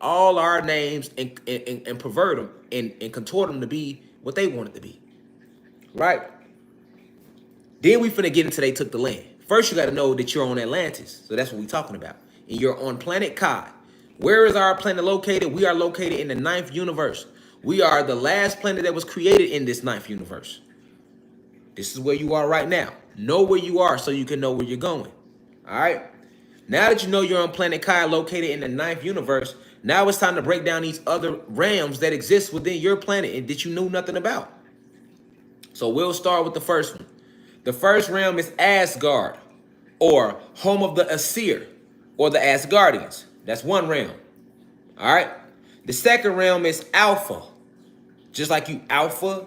all our names and pervert them and contort them to be what they want it to be. Right? Then we finna get into they took the land. First, you got to know that you're on Atlantis. So that's what we're talking about. And you're on planet Kai. Where is our planet located? We are located in the 9th universe. We are the last planet that was created in this 9th universe. This is where you are right now. Know where you are so you can know where you're going. All right? Now that you know you're on planet Kai located in the 9th universe, now it's time to break down these other realms that exist within your planet and that you knew nothing about. So we'll start with the first one. The first realm is Asgard, or home of the Aesir, or the Asgardians. That's one realm. All right? The second realm is Alpha. Just like you Alpha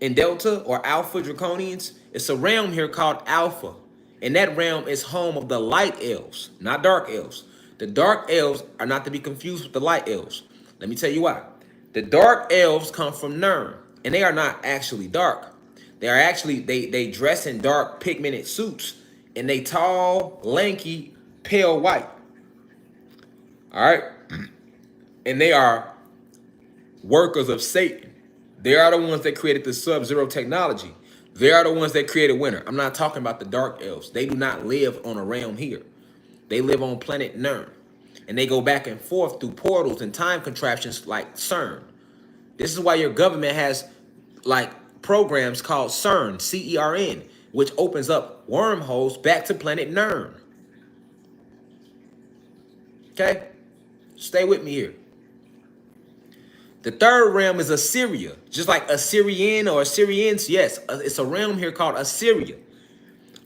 and Delta or Alpha Draconians, it's a realm here called Alpha. And that realm is home of the light elves, not dark elves. The dark elves are not to be confused with the light elves. Let me tell you why. The dark elves come from Nirn, and they are not actually dark. They are actually, they dress in dark pigmented suits, and they tall, lanky, pale white. All right? And they are workers of Satan. They are the ones that created the Sub-Zero technology. They are the ones that created winter. I'm not talking about the dark elves. They do not live on a realm here. They live on planet Nirn. And they go back and forth through portals and time contraptions like CERN. This is why your government has like programs called CERN, C-E-R-N, which opens up wormholes back to planet Nirn. Okay? Stay with me here. The third realm is Assyria. Just like Assyrian or Assyrians, yes, it's a realm here called Assyria.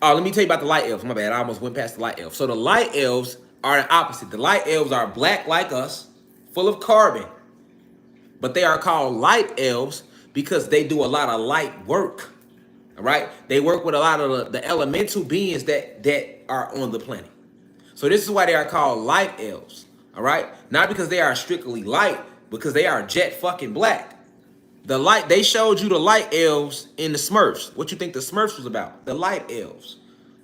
Oh, let me tell you about the light elves. My bad, I almost went past the light elves. So the light elves are the opposite. The light elves are black like us, full of carbon. But they are called light elves because they do a lot of light work. All right? They work with a lot of the elemental beings that are on the planet. So this is why they are called light elves. All right? Not because they are strictly light, because they are jet fucking black. The light, they showed you the light elves in the Smurfs. What you think the Smurfs was about? The light elves.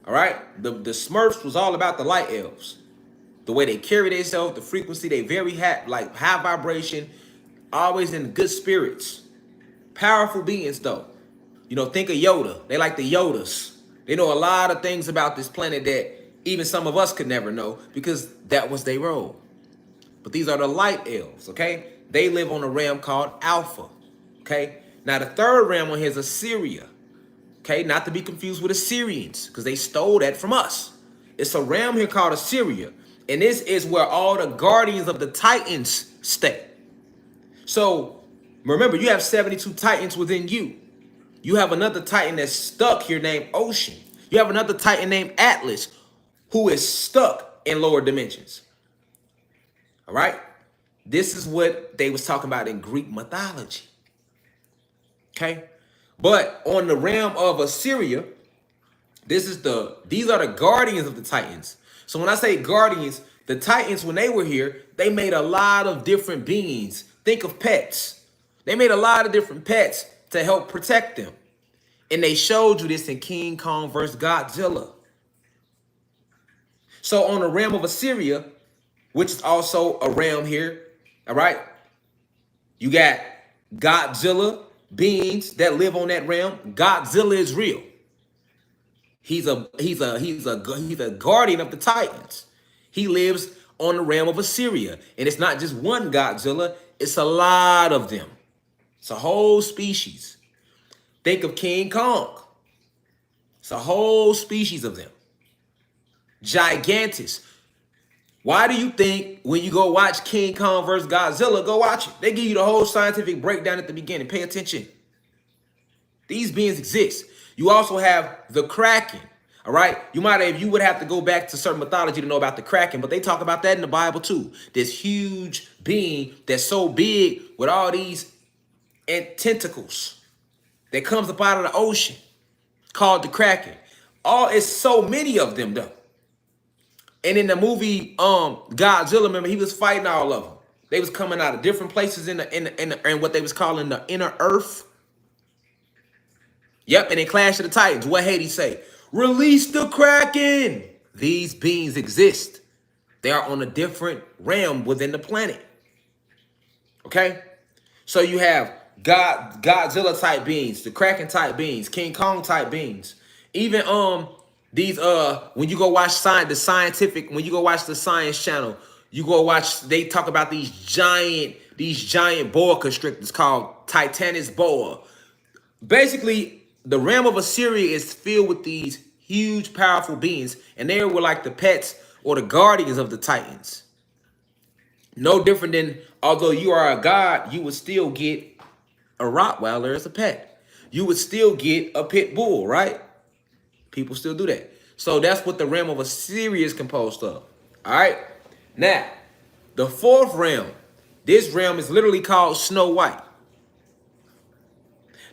All right? The Smurfs was all about the light elves. The way they carry themselves, the frequency, they very like high vibration, always in good spirits. Powerful beings though. You know, think of Yoda. They like the Yodas. They know a lot of things about this planet that even some of us could never know because that was their role. But these are the light elves, okay? They live on a realm called Alpha, okay? Now, the third realm on here is Assyria, okay? Not to be confused with Assyrians, because they stole that from us. It's a realm here called Assyria, and this is where all the guardians of the Titans stay. So, remember, you have 72 Titans within you. You have another Titan that's stuck here named Ocean. You have another Titan named Atlas, who is stuck in lower dimensions. All right? This is what they was talking about in Greek mythology. Okay? But on the realm of Assyria, these are the guardians of the Titans. So when I say guardians, the Titans, when they were here, they made a lot of different beings. Think of pets. They made a lot of different pets to help protect them. And they showed you this in King Kong versus Godzilla. So on the realm of Assyria, which is also a realm here, all right? You got Godzilla beings that live on that realm. Godzilla is real. He's a guardian of the Titans. He lives on the realm of Assyria. And it's not just one Godzilla, it's a lot of them. It's a whole species. Think of King Kong. It's a whole species of them. Gigantus. Why do you think when you go watch King Kong versus Godzilla, go watch it? They give you the whole scientific breakdown at the beginning. Pay attention. These beings exist. You also have the Kraken. All right. You would have to go back to certain mythology to know about the Kraken, but they talk about that in the Bible too. This huge being that's so big with all these tentacles that comes up out of the ocean called the Kraken. It's so many of them though. And in the movie Godzilla, remember, he was fighting all of them. They was coming out of different places in what they was calling the inner earth. Yep, and in Clash of the Titans, what Hades say? Release the Kraken. These beings exist. They are on a different realm within the planet. Okay? So you have Godzilla type beings, the Kraken type beings, King Kong type beings. Even these when you go watch when you go watch the Science Channel, you go watch, they talk about these giant boa constrictors called Titanus boa. Basically, the realm of Assyria is filled with these huge, powerful beings, and they were like the pets or the guardians of the Titans. No different than, although you are a god, you would still get a Rottweiler as a pet. You would still get a pit bull, right? People still do that. So that's what the realm of Assyria is composed of. All right. Now, the fourth realm. This realm is literally called Snow White.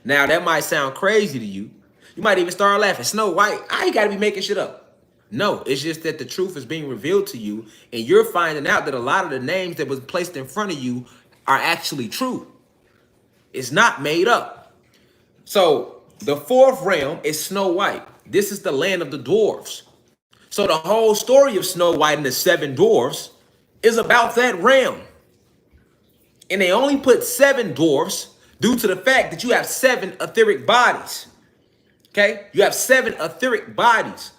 Now, that might sound crazy to you. You might even start laughing. Snow White, I ain't got to be making shit up. No, it's just that the truth is being revealed to you, and you're finding out that a lot of the names that was placed in front of you are actually true. It's not made up. So the fourth realm is Snow White. This is the land of the dwarves. So the whole story of Snow White and the seven dwarves is about that realm. And they only put 7 dwarfs due to the fact that you have 7 etheric bodies. Okay? You have 7 etheric bodies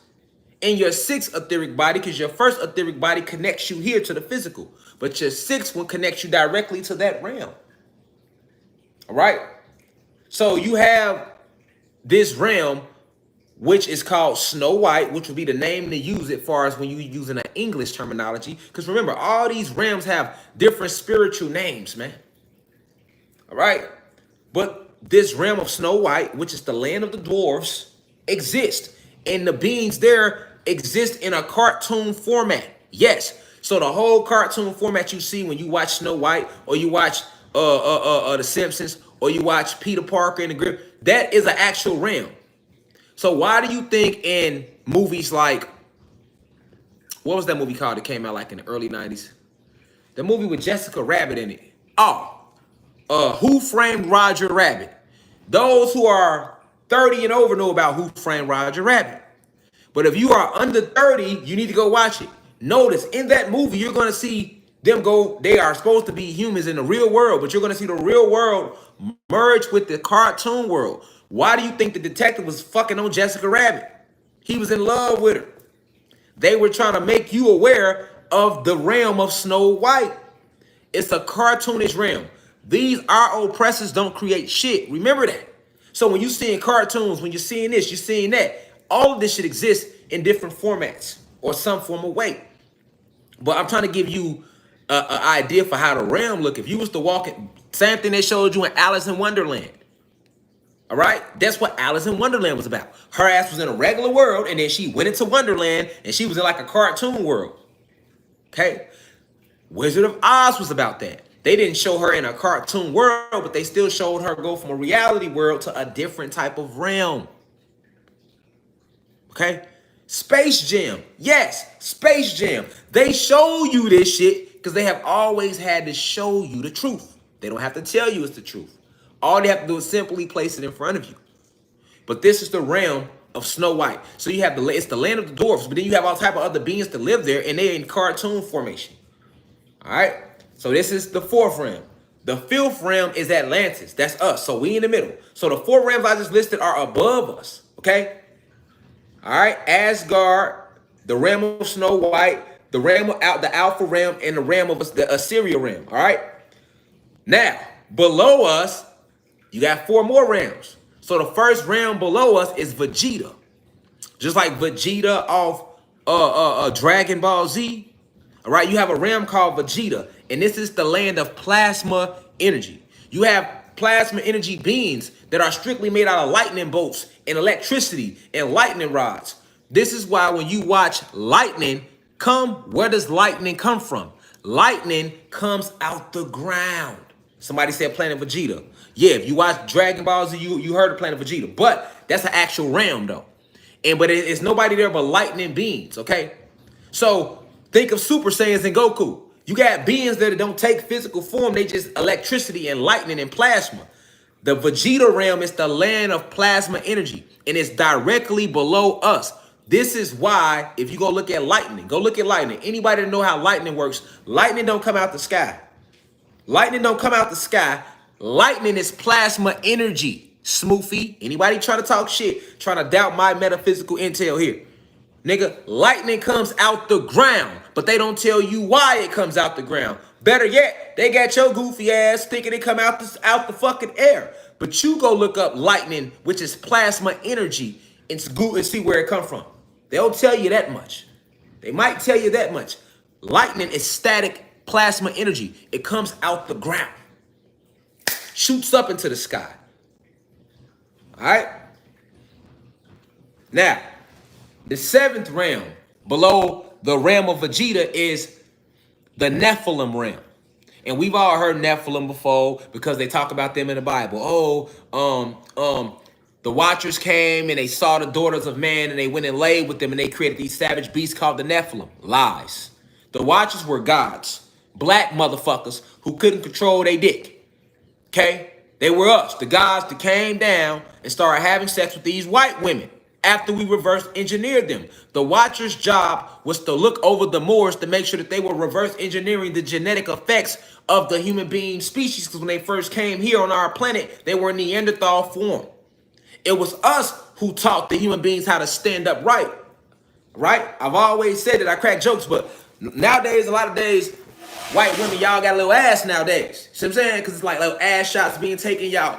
in your 6th etheric body, because your first etheric body connects you here to the physical. But your 6th one connects you directly to that realm. All right? So you have this realm, which is called Snow White, which would be the name to use it far as when you're using an English terminology. Because remember, all these realms have different spiritual names, man. All right? But this realm of Snow White, which is the land of the dwarves, exists. And the beings there exist in a cartoon format. Yes. So the whole cartoon format you see when you watch Snow White, or you watch The Simpsons, or you watch Peter Parker and the Grip, that is an actual realm. So why do you think in movies like, what was that movie called that came out like in the early 90s? The movie with Jessica Rabbit in it. Who Framed Roger Rabbit? Those who are 30 and over know about Who Framed Roger Rabbit. But if you are under 30, you need to go watch it. Notice in that movie, you're going to see them go, they are supposed to be humans in the real world, but you're going to see the real world merge with the cartoon world. Why do you think the detective was fucking on Jessica Rabbit? He was in love with her. They were trying to make you aware of the realm of Snow White. It's a cartoonish realm. These our oppressors don't create shit. Remember that. So when you're seeing cartoons, when you're seeing this, you're seeing that, all of this shit exists in different formats or some form of way. But I'm trying to give you an idea for how the realm look. If you was to walk in, same thing they showed you in Alice in Wonderland. All right, that's what Alice in Wonderland was about. Her ass was in a regular world, and then she went into Wonderland, and she was in like a cartoon world. Okay, Wizard of Oz was about that. They didn't show her in a cartoon world, but they still showed her go from a reality world to a different type of realm. Okay, Space Jam. Yes, Space Jam. They show you this shit because they have always had to show you the truth. They don't have to tell you it's the truth. All they have to do is simply place it in front of you. But this is the realm of Snow White. So you have it's the land of the dwarfs, but then you have all type of other beings that live there, and they're in cartoon formation. All right. So this is the 4th realm. The 5th realm is Atlantis. That's us. So we in the middle. So the 4 realms I just listed are above us. Okay. All right. Asgard, the realm of Snow White, the realm of the Alpha realm, and the realm of the Assyria realm. All right. Now below us, you got 4 more realms. So the first realm below us is Vegeta. Just like Vegeta off Dragon Ball Z. All right, you have a realm called Vegeta, and this is the land of plasma energy. You have plasma energy beings that are strictly made out of lightning bolts and electricity and lightning rods. This is why when you watch lightning come, where does lightning come from? Lightning comes out the ground. Somebody said Planet Vegeta. Yeah, if you watch Dragon Ball Z, you heard of Planet Vegeta. But that's an actual realm, though. But it's nobody there but lightning beings, okay? So think of Super Saiyans and Goku. You got beings that don't take physical form. They just electricity and lightning and plasma. The Vegeta realm is the land of plasma energy, and it's directly below us. This is why, if you go look at lightning, Anybody that know how lightning works, lightning don't come out the sky. Lightning don't come out the sky. Lightning is plasma energy. Smoofy. Anybody trying to talk shit, trying to doubt my metaphysical intel here. Nigga, lightning comes out the ground, but they don't tell you why it comes out the ground. Better yet, they got your goofy ass thinking it come out the fucking air. But you go look up lightning, which is plasma energy, and see where it come from. They'll tell you that much. They might tell you that much. Lightning is static plasma energy. It comes out the ground, shoots up into the sky. All right? Now, the seventh realm below the realm of Vegeta is the Nephilim realm. And we've all heard Nephilim before because they talk about them in the Bible. The Watchers came and they saw the daughters of man and they went and laid with them and they created these savage beasts called the Nephilim. Lies. The Watchers were gods, black motherfuckers who couldn't control their dick. Okay? They were us, the gods that came down and started having sex with these white women after we reverse engineered them. The Watchers' job was to look over the Moors to make sure that they were reverse engineering the genetic effects of the human being species, because when they first came here on our planet, they were Neanderthal form. It was us who taught the human beings how to stand up right. I've always said that. I crack jokes, but nowadays, a lot of days, white women, y'all got a little ass nowadays. See what I'm saying? Because it's like little ass shots being taken, y'all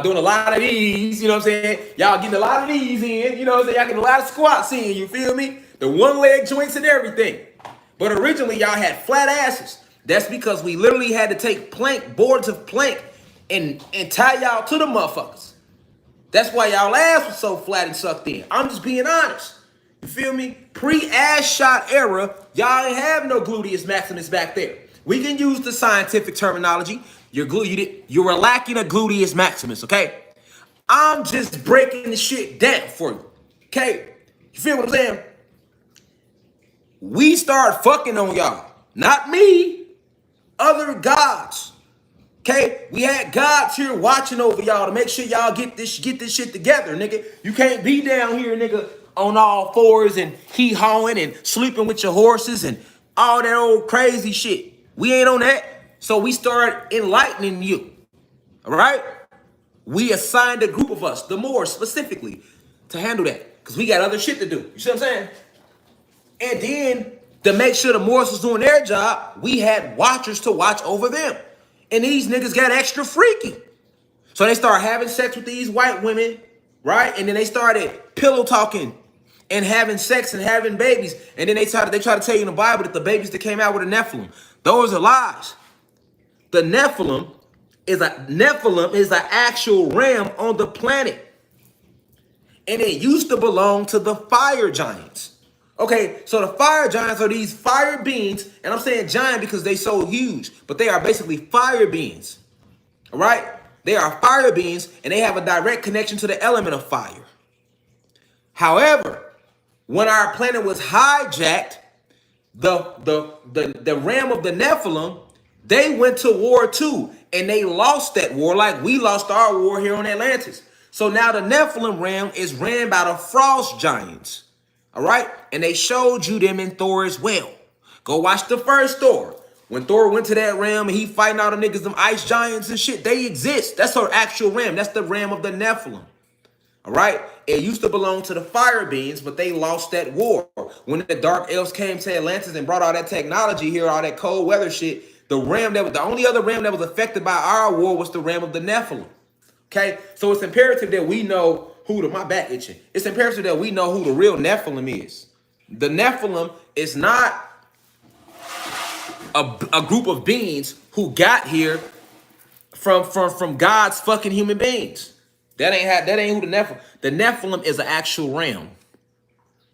doing a lot of these, you know what I'm saying? Y'all getting a lot of these in, you know what I'm saying? Y'all getting a lot of squats in, you feel me? The one leg joints and everything. But originally, y'all had flat asses. That's because we literally had to take boards of plank and tie y'all to the motherfuckers. That's why y'all ass was so flat and sucked in. I'm just being honest. You feel me? Pre-ass shot era, y'all ain't have no gluteus maximus back there. We can use the scientific terminology. You were lacking a gluteus maximus, okay? I'm just breaking the shit down for you, okay? You feel what I'm saying? We start fucking on y'all. Not me. Other gods. Okay? We had gods here watching over y'all to make sure y'all get this shit together, nigga. You can't be down here, nigga, on all fours and hee-hawing and sleeping with your horses and all that old crazy shit. We ain't on that. So we start enlightening you. All right? We assigned a group of us, the Moors specifically, to handle that. Because we got other shit to do. You see what I'm saying? And then, to make sure the Moors was doing their job, we had watchers to watch over them. And these niggas got extra freaky. So they started having sex with these white women, right? And then they started pillow talking and having sex and having babies. And then they try to tell you in the Bible that the babies that came out with a Nephilim. Those are lies. The Nephilim is an actual realm on the planet. And it used to belong to the fire giants. Okay, so the fire giants are these fire beings, and I'm saying giant because they so huge, but they are basically fire beings. All right? They are fire beings, and they have a direct connection to the element of fire. However, when our planet was hijacked, the realm of the Nephilim, they went to war too, and they lost that war like we lost our war here on Atlantis. So now the Nephilim realm is ran by the frost giants. All right? And they showed you them in Thor as well. Go watch the first Thor. When Thor went to that realm and he fighting all the niggas, them ice giants and shit, they exist. That's our actual realm. That's the realm of the Nephilim. All right? It used to belong to the fire beings, but they lost that war. When the dark elves came to Atlantis and brought all that technology here, all that cold weather shit, the only other realm that was affected by our war was the realm of the Nephilim. Okay? So it's imperative that we know my back itching. It's imperative that we know who the real Nephilim is. The Nephilim is not a group of beings who got here from God's fucking human beings. That ain't who the Nephilim. The Nephilim is an actual realm.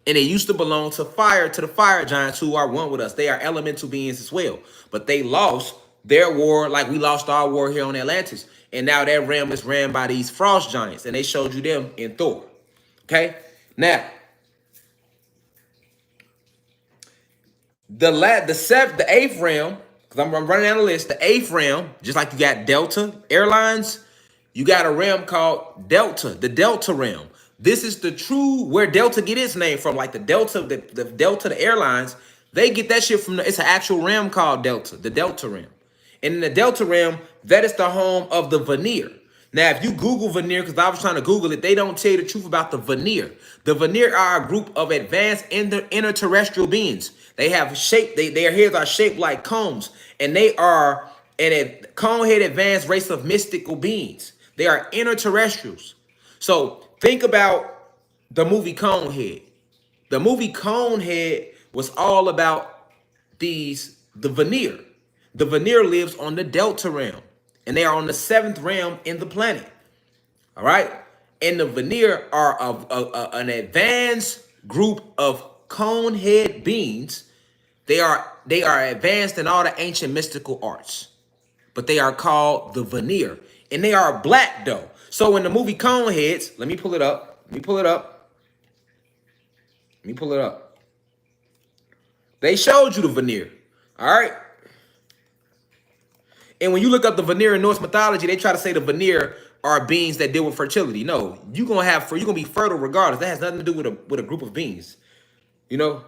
And it used to belong to the fire giants who are one with us. They are elemental beings as well. But they lost their war like we lost our war here on Atlantis. And now that realm is ran by these frost giants. And they showed you them in Thor. Okay? Now, the eighth realm, because I'm running down the list, the eighth realm, just like you got Delta Airlines, you got a realm called Delta, the Delta realm. This is the true, where Delta get its name from, like the Delta, the Airlines, they get that shit from, it's an actual realm called Delta, the Delta realm. And in the Delta realm, that is the home of the veneer. Now, if you Google veneer, because I was trying to Google it, they don't tell you the truth about the veneer. The veneer are a group of advanced interterrestrial beings. They have shape, their heads are shaped like cones, and they are a cone-head advanced race of mystical beings. They are interterrestrials. So think about the movie Conehead. The movie Conehead was all about the veneer. The veneer lives on the Delta realm, and they are on the 7th realm in the planet. All right, and the veneer are an advanced group of conehead beings. They are advanced in all the ancient mystical arts, but they are called the veneer, and they are black though. So in the movie Coneheads, let me pull it up. Let me pull it up. Let me pull it up. They showed you the veneer. All right. And when you look up the veneer in Norse mythology, they try to say the veneer are beings that deal with fertility. No, you're gonna be fertile regardless. That has nothing to do with a group of beings. You know,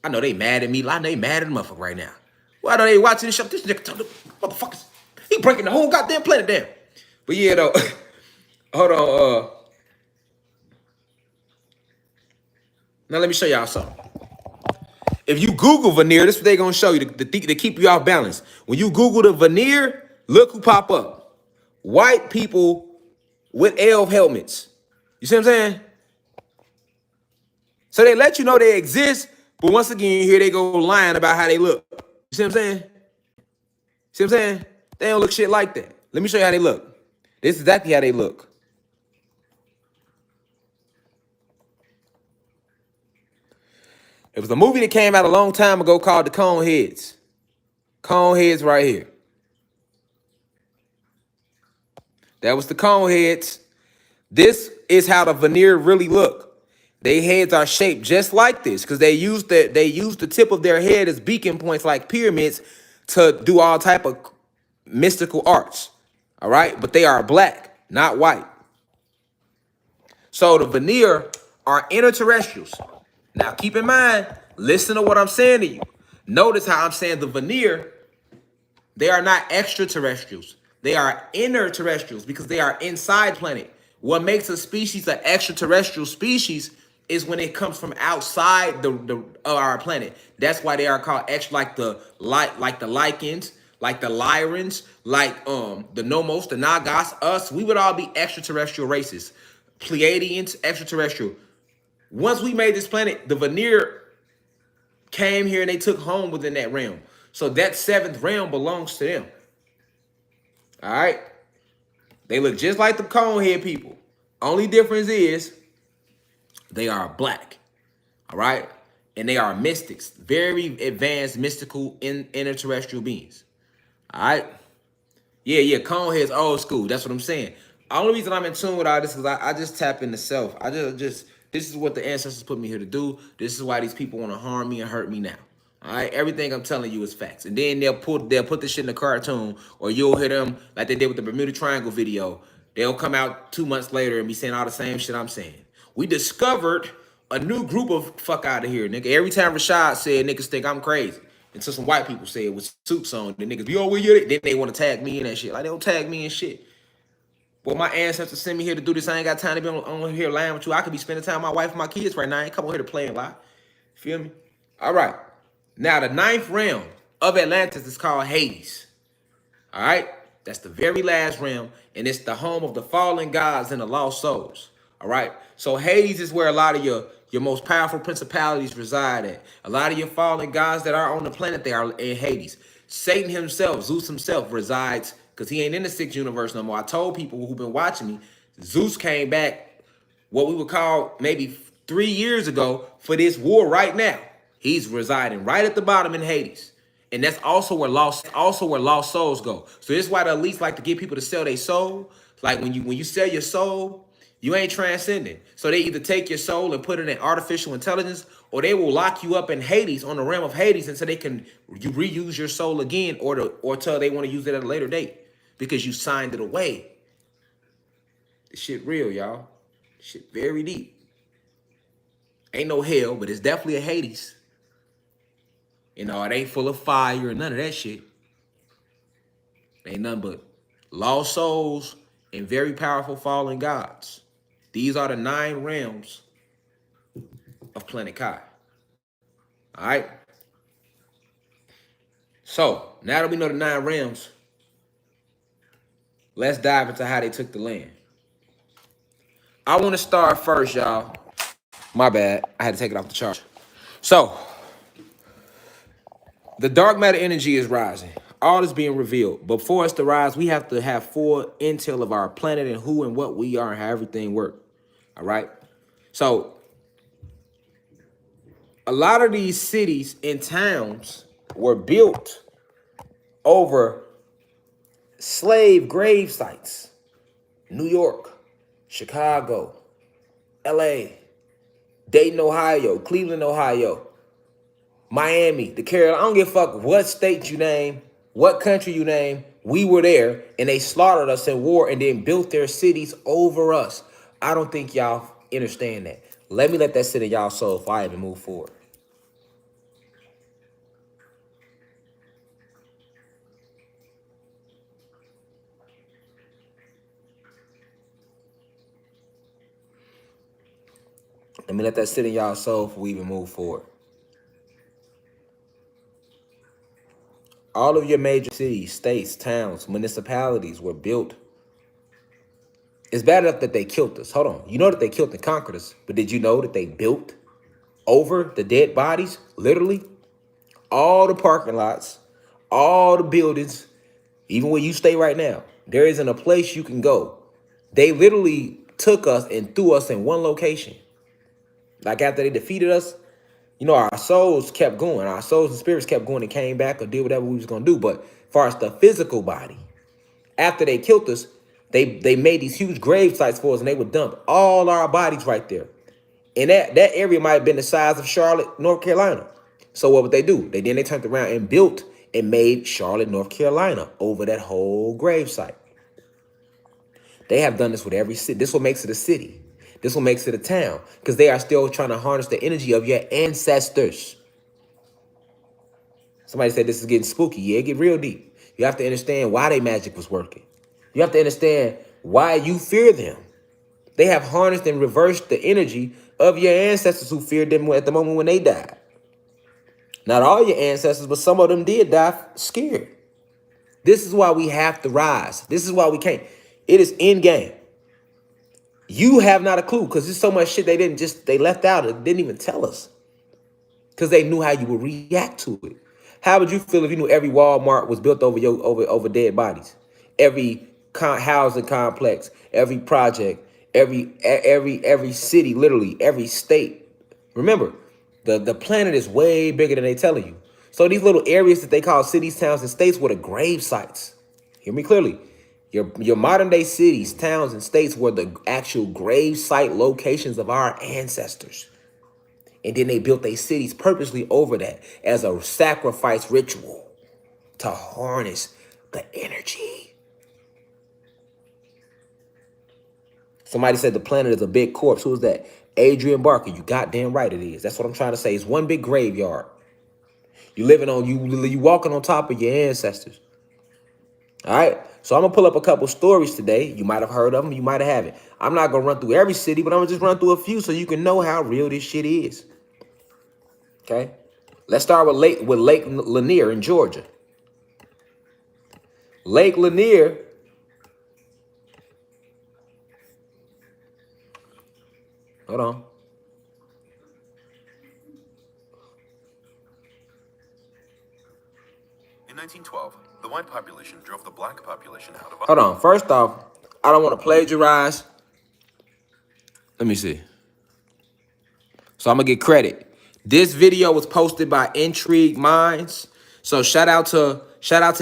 I know they mad at me. I know they mad at the motherfucker right now. Why are they watching this show? This nigga, motherfuckers, he breaking the whole goddamn planet down. But yeah, though, hold on. Now let me show y'all something. If you Google veneer, this is what they gonna show you to keep you off balance. When you Google the veneer, look who pop up. White people with elf helmets. You see what I'm saying? So they let you know they exist, but once again, here they go lying about how they look. You see what I'm saying? See what I'm saying? They don't look shit like that. Let me show you how they look. This is exactly how they look. It was a movie that came out a long time ago called The Coneheads. Coneheads right here. That was the Coneheads. This is how the veneer really look. Their heads are shaped just like this because they use the tip of their head as beacon points like pyramids to do all type of mystical arts. All right, but they are black, not white. So the veneer are interterrestrials. Now keep in mind, listen to what I'm saying to you. Notice how I'm saying the veneer, they are not extraterrestrials. They are interterrestrials because they are inside planet. What makes a species an extraterrestrial species is when it comes from outside of our planet. That's why they are called extra, like the lichens, like the Lyrans, like the Nomos, the Nagas, us. We would all be extraterrestrial races. Pleiadians, extraterrestrial. Once we made this planet, the veneer came here and they took home within that realm. So that 7th realm belongs to them. All right. They look just like the conehead people. Only difference is they are black. All right. And they are mystics, very advanced mystical interterrestrial beings. All right. Yeah. Conehead's old school. That's what I'm saying. Only reason I'm in tune with all this is I just tap into self. This is what the ancestors put me here to do. This is why these people want to harm me and hurt me now. All right, everything I'm telling you is facts. And then they'll put this shit in a cartoon, or you'll hear them like they did with the Bermuda Triangle video. They'll come out 2 months later and be saying all the same shit I'm saying. We discovered a new group of fuck out of here, nigga. Every time Rashad said niggas think I'm crazy, until some white people say it with suits on, the niggas be oh, then they want to tag me in that shit. Like they don't tag me in shit. Well, my ancestors sent me here to do this. I ain't got time to be on here lying with you. I could be spending time with my wife and my kids right now. I ain't come over here to play and lie. Feel me? All right. Now, the 9th realm of Atlantis is called Hades. All right? That's the very last realm, and it's the home of the fallen gods and the lost souls. All right? So Hades is where a lot of your most powerful principalities reside at. A lot of your fallen gods that are on the planet, they are in Hades. Satan himself, Zeus himself, resides, because he ain't in the 6th universe no more. I told people who've been watching me, Zeus came back, what we would call maybe 3 years ago, for this war right now. He's residing right at the bottom in Hades. And that's also where lost souls go. So this is why the elites like to get people to sell their soul. Like when you sell your soul, you ain't transcending. So they either take your soul and put it in artificial intelligence, or they will lock you up in Hades, on the realm of Hades, until they can reuse your soul again, or till they want to use it at a later date because you signed it away. This shit real, y'all. This shit very deep. Ain't no hell, but it's definitely a Hades. You know, it ain't full of fire and none of that shit. Ain't nothing but lost souls and very powerful fallen gods. These are the 9 realms of Planet Kai. All right. So now that we know the 9 realms, let's dive into how they took the land. I want to start first, y'all. My bad. I had to take it off the chart. So the dark matter energy is rising. All is being revealed. But for us to rise, we have to have full intel of our planet and who and what we are and how everything works. All right. So a lot of these cities and towns were built over slave grave sites. New York, Chicago, LA, Dayton, Ohio, Cleveland, Ohio, Miami, the Carolinas. I don't give a fuck what state you name, what country you name. We were there and they slaughtered us in war and then built their cities over us. I don't think y'all understand that. Let me let that sit in y'all soul if I even move forward. Let me let that sit in y'all soul if we even move forward. All of your major cities, states, towns, municipalities were built. It's bad enough that they killed us. Hold on. You know that they killed and conquered us, but did you know that they built over the dead bodies? Literally, all the parking lots, all the buildings, even where you stay right now, there isn't a place you can go. They literally took us and threw us in one location. Like after they defeated us, you know, our souls kept going. Our souls and spirits kept going and came back or did whatever we was going to do. But as far as the physical body, after they killed us, they made these huge grave sites for us and they would dump all our bodies right there. And that area might have been the size of Charlotte, North Carolina. So what would they do? They turned around and built and made Charlotte, North Carolina over that whole grave site. They have done this with every city. This is what makes it a city. This is what makes it a town. Because they are still trying to harness the energy of your ancestors. Somebody said this is getting spooky. Yeah, it get real deep. You have to understand why their magic was working. You have to understand why you fear them. They have harnessed and reversed the energy of your ancestors who feared them at the moment when they died. Not all your ancestors, but some of them did die scared. This is why we have to rise. This is why we can't. It is in game. You have not a clue because there's so much shit they left out and didn't even tell us because they knew how you would react to it. How would you feel if you knew every Walmart was built over dead bodies? Every housing complex, every project, every city, literally every state. Remember, the planet is way bigger than they telling you. So these little areas that they call cities, towns, and states were the grave sites. Hear me clearly. Your modern day cities, towns, and states were the actual grave site locations of our ancestors. And then they built their cities purposely over that as a sacrifice ritual to harness the energy. Somebody said the planet is a big corpse. Who is that? Adrian Barker. You goddamn right it is. That's what I'm trying to say. It's one big graveyard. You walking on top of your ancestors. All right. So I'm gonna pull up a couple stories today. You might have heard of them. You might have haven't. I'm not gonna run through every city, but I'm gonna just run through a few so you can know how real this shit is. Okay. Let's start with Lake Lanier in Georgia. Lake Lanier. Hold on. In 1912, the white population drove the black population out of... Hold on. First off, I don't want to plagiarize. Let me see. So I'm going to get credit. This video was posted by Intrigue Minds. So shout out to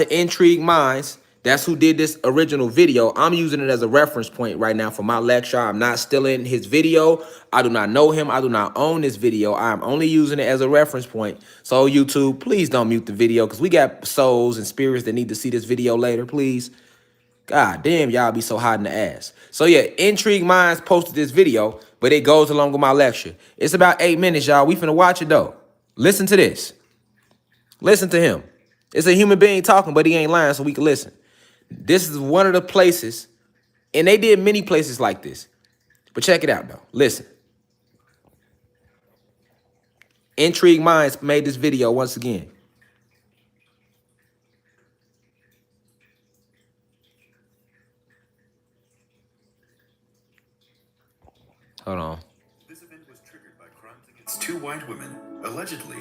Intrigue Minds. That's who did this original video. I'm using it as a reference point right now for my lecture. I'm not stealing his video. I do not know him. I do not own this video. I'm only using it as a reference point. So YouTube, please don't mute the video because we got souls and spirits that need to see this video later, please. God damn, y'all be so hot in the ass. So yeah, Intrigue Minds posted this video, but it goes along with my lecture. It's about 8 minutes, y'all. We finna watch it though. Listen to this. Listen to him. It's a human being talking, but he ain't lying, so we can listen. This is one of the places, and they did many places like this. But check it out, though. Listen. Intrigued Minds made this video once again. Hold on. This event was triggered by crimes against two white women, allegedly.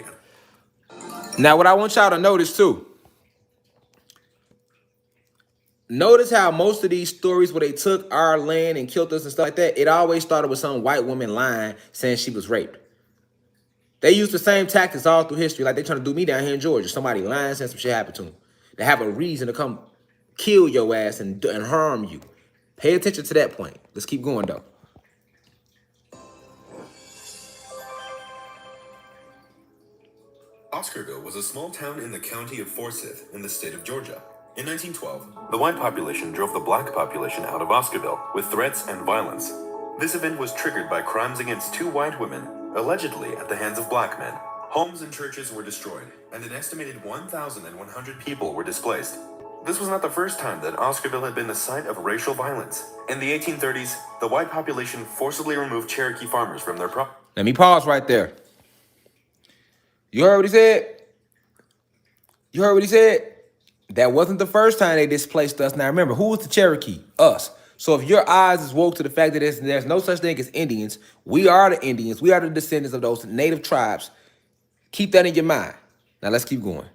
Now, what I want y'all to notice, too. Notice how most of these stories where they took our land and killed us and stuff like that, it always started with some white woman lying, saying she was raped. They used the same tactics all through history, like they trying to do me down here in Georgia. Somebody lying, saying some shit happened to them. They have a reason to come kill your ass and harm you. Pay attention to that point. Let's keep going, though. Oscarville was a small town in the county of Forsyth in the state of Georgia. In 1912, the white population drove the black population out of Oscarville with threats and violence. This event was triggered by crimes against two white women, allegedly at the hands of black men. Homes and churches were destroyed, and an estimated 1,100 people were displaced. This was not the first time that Oscarville had been the site of racial violence. In the 1830s, the white population forcibly removed Cherokee farmers from their property. Let me pause right there. You heard what he said? You heard what he said? That wasn't the first time they displaced us. Now remember, who was the Cherokee? Us. So if your eyes is woke to the fact that there's no such thing as Indians, we are the Indians. We are the descendants of those native tribes. Keep that in your mind. Now let's keep going.